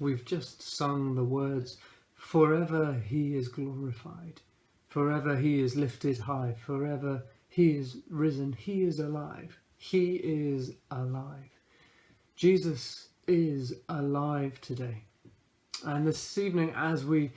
We've just sung the words, "Forever he is glorified, forever he is lifted high, forever he is risen, he is alive, he is alive." Jesus is alive today. And this evening, as we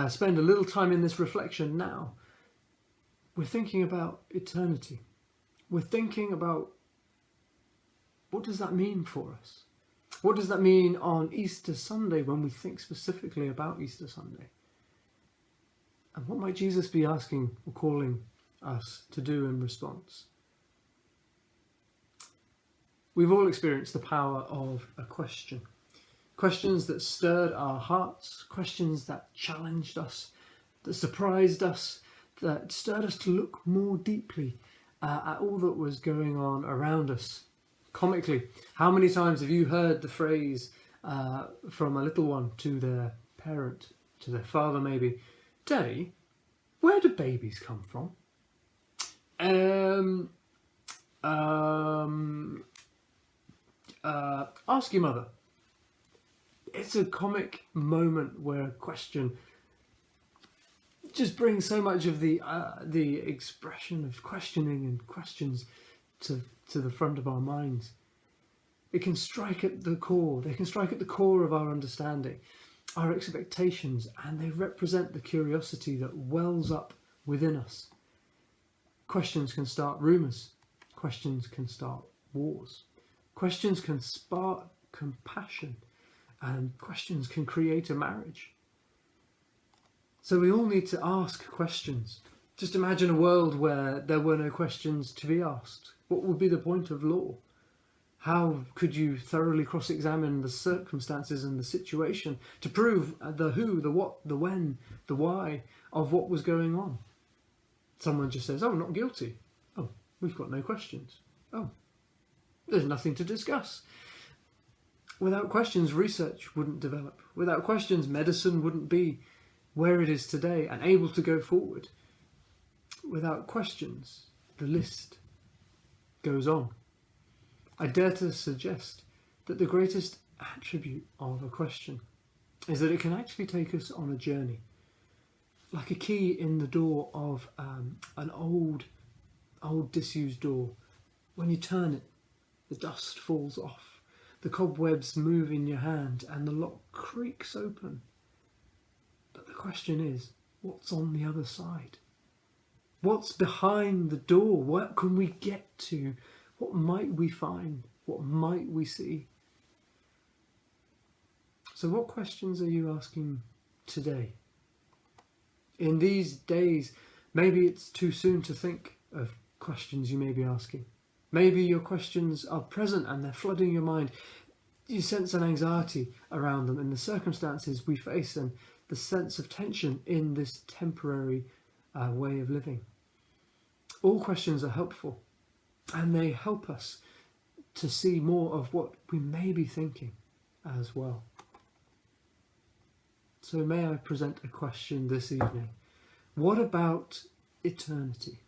spend a little time in this reflection now, we're thinking about eternity. We're thinking about what does that mean for us? What does that mean on Easter Sunday when we think specifically about Easter Sunday? And what might Jesus be asking or calling us to do in response? We've all experienced the power of a question. Questions that stirred our hearts, questions that challenged us, that surprised us, that stirred us to look more deeply at all that was going on around us. Comically, how many times have you heard the phrase from a little one to their parent, to their father maybe, "Daddy, where do babies come from?" Ask your mother. It's a comic moment where a question just brings so much of the expression of questioning and questions to the front of our minds. It can strike at the core. They can strike at the core of our understanding, our expectations, and they represent the curiosity that wells up within us. Questions can start rumours. Questions can start wars. Questions can spark compassion, and questions can create a marriage. So we all need to ask questions. Just imagine a world where there were no questions to be asked. What would be the point of law? How could you thoroughly cross-examine the circumstances and the situation to prove the who, the what, the when, the why of what was going on? Someone just says, "Oh, not guilty." "Oh, we've got no questions." "Oh, there's nothing to discuss." Without questions, research wouldn't develop. Without questions, medicine wouldn't be where it is today and able to go forward. Without questions, the list goes on. I dare to suggest that the greatest attribute of a question is that it can actually take us on a journey. Like a key in the door of an old disused door. When you turn it, the dust falls off, the cobwebs move in your hand, and the lock creaks open. But the question is, what's on the other side? What's behind the door? What can we get to? What might we find? What might we see? So what questions are you asking today? In these days, maybe it's too soon to think of questions you may be asking. Maybe your questions are present and they're flooding your mind. You sense an anxiety around them and the circumstances we face and the sense of tension in this temporary way of living. All questions are helpful, and they help us to see more of what we may be thinking as well. So may I present a question this evening? What about eternity?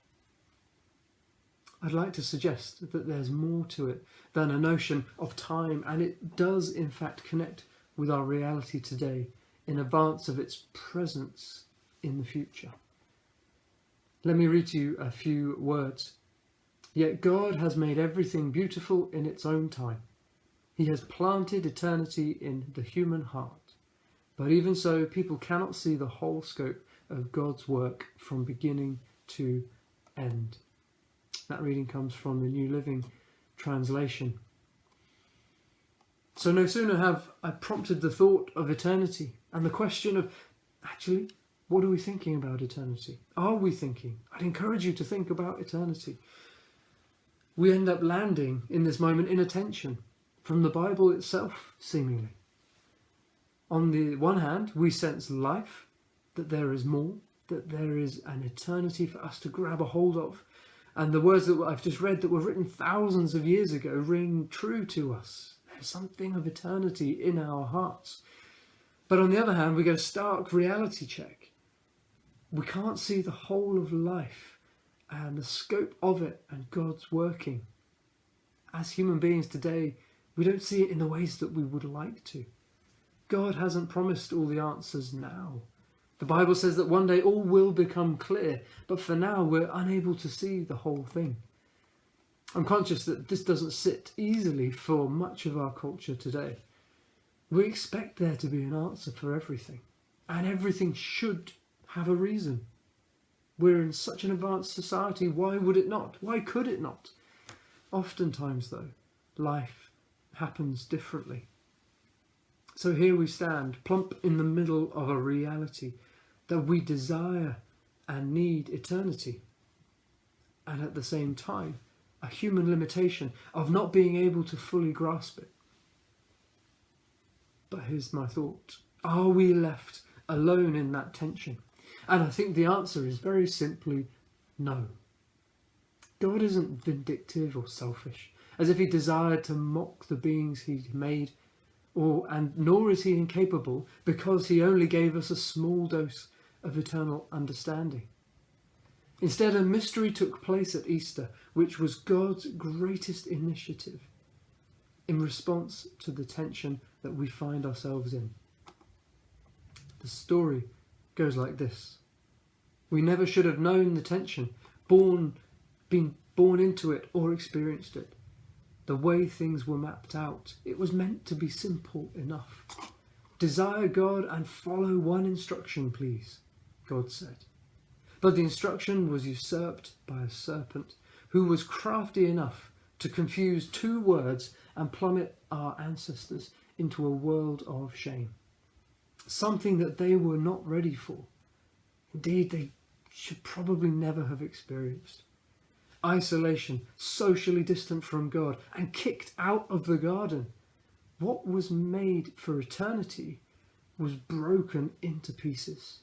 I'd like to suggest that there's more to it than a notion of time, and it does in fact connect with our reality today in advance of its presence in the future. Let me read to you a few words. "Yet God has made everything beautiful in its own time. He has planted eternity in the human heart. But even so, people cannot see the whole scope of God's work from beginning to end." That reading comes from the New Living Translation. So no sooner have I prompted the thought of eternity and the question of, actually, what are we thinking about eternity? Are we thinking? I'd encourage you to think about eternity. We end up landing in this moment in a tension from the Bible itself, seemingly. On the one hand, we sense life, that there is more, that there is an eternity for us to grab a hold of. And the words that I've just read that were written thousands of years ago ring true to us. There's something of eternity in our hearts. But on the other hand, we get a stark reality check. We can't see the whole of life and the scope of it and God's working. As human beings today, we don't see it in the ways that we would like to. God hasn't promised all the answers now. The Bible says that one day all will become clear, but for now we're unable to see the whole thing. I'm conscious that this doesn't sit easily for much of our culture today. We expect there to be an answer for everything, and everything should have a reason. We're in such an advanced society, why would it not? Why could it not? Oftentimes, though, life happens differently. So here we stand, plump in the middle of a reality that we desire and need eternity, and at the same time, a human limitation of not being able to fully grasp it. But here's my thought. Are we left alone in that tension? And I think the answer is very simply no. God isn't vindictive or selfish, as if he desired to mock the beings he made, nor is he incapable because he only gave us a small dose of eternal understanding. Instead, a mystery took place at Easter, which was God's greatest initiative in response to the tension that we find ourselves in. The story goes like this. We never should have known the tension, been born into it or experienced it. The way things were mapped out, it was meant to be simple enough. Desire God and follow one instruction, please, God said. But the instruction was usurped by a serpent who was crafty enough to confuse two words and plummet our ancestors into a world of shame. Something that they were not ready for. Indeed, they should probably never have experienced. Isolation, socially distant from God, and kicked out of the garden. What was made for eternity was broken into pieces.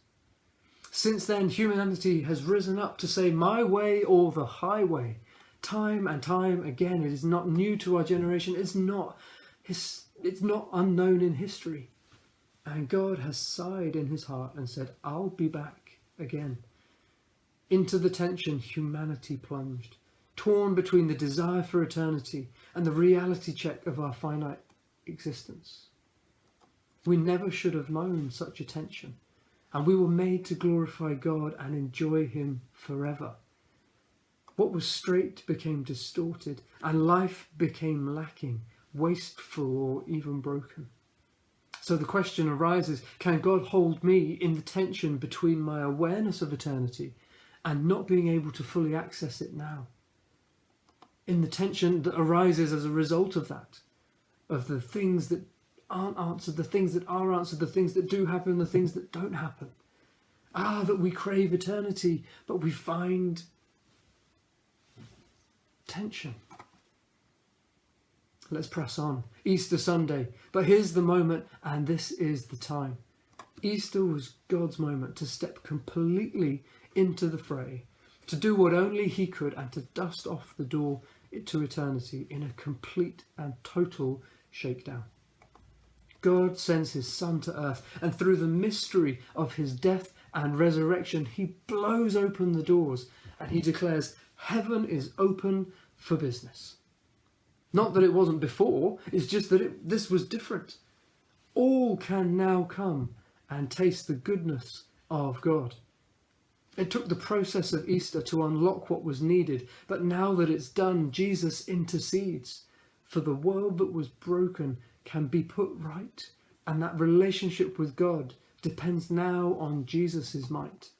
Since then, humanity has risen up to say, my way or the highway. Time and time again, it is not new to our generation. It's not unknown in history. And God has sighed in his heart and said, I'll be back again. Into the tension humanity plunged, torn between the desire for eternity and the reality check of our finite existence. We never should have known such a tension, and we were made to glorify God and enjoy him forever. What was straight became distorted, and life became lacking, wasteful, or even broken. So the question arises, can God hold me in the tension between my awareness of eternity and not being able to fully access it now? In the tension that arises as a result of that, of the things that aren't answered, the things that are answered, the things that do happen, the things that don't happen. That we crave eternity, but we find tension. Let's press on. Easter Sunday. But here's the moment, and this is the time. Easter was God's moment to step completely into the fray, to do what only he could, and to dust off the door to eternity in a complete and total shakedown. God sends his Son to earth, and through the mystery of his death and resurrection, he blows open the doors and he declares, heaven is open for business. Not that it wasn't before, it's just that this was different. All can now come and taste the goodness of God. It took the process of Easter to unlock what was needed, but now that it's done, Jesus intercedes. For the world that was broken can be put right, and that relationship with God depends now on Jesus' might.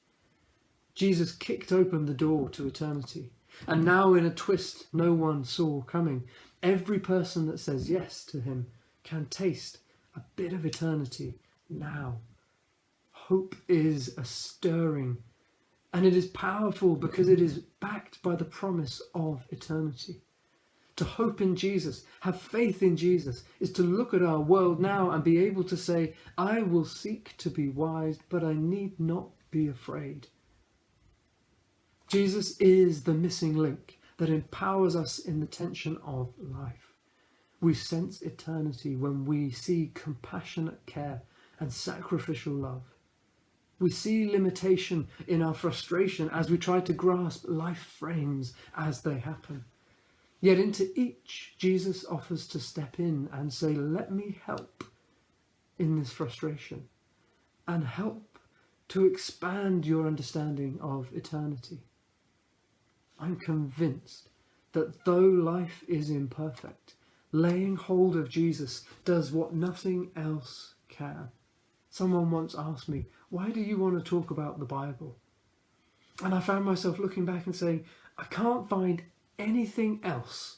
Jesus kicked open the door to eternity, and now in a twist no one saw coming, every person that says yes to him can taste a bit of eternity now. Hope is a stirring, and it is powerful because it is backed by the promise of eternity. To hope in Jesus, have faith in Jesus, is to look at our world now and be able to say, I will seek to be wise, but I need not be afraid. Jesus is the missing link that empowers us in the tension of life. We sense eternity when we see compassionate care and sacrificial love. We see limitation in our frustration as we try to grasp life frames as they happen. Yet into each, Jesus offers to step in and say, let me help. in this frustration and help to expand your understanding of eternity. I'm convinced that though life is imperfect, laying hold of Jesus does what nothing else can. Someone once asked me, why do you want to talk about the Bible? And I found myself looking back and saying, I can't find anything else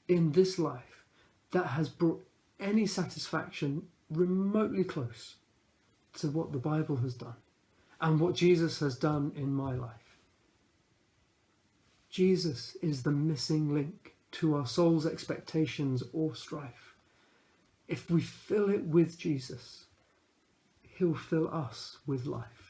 in this life that has brought any satisfaction remotely close to what the Bible has done and what Jesus has done in my life. Jesus is the missing link to our soul's expectations or strife. If we fill it with Jesus, he'll fill us with life.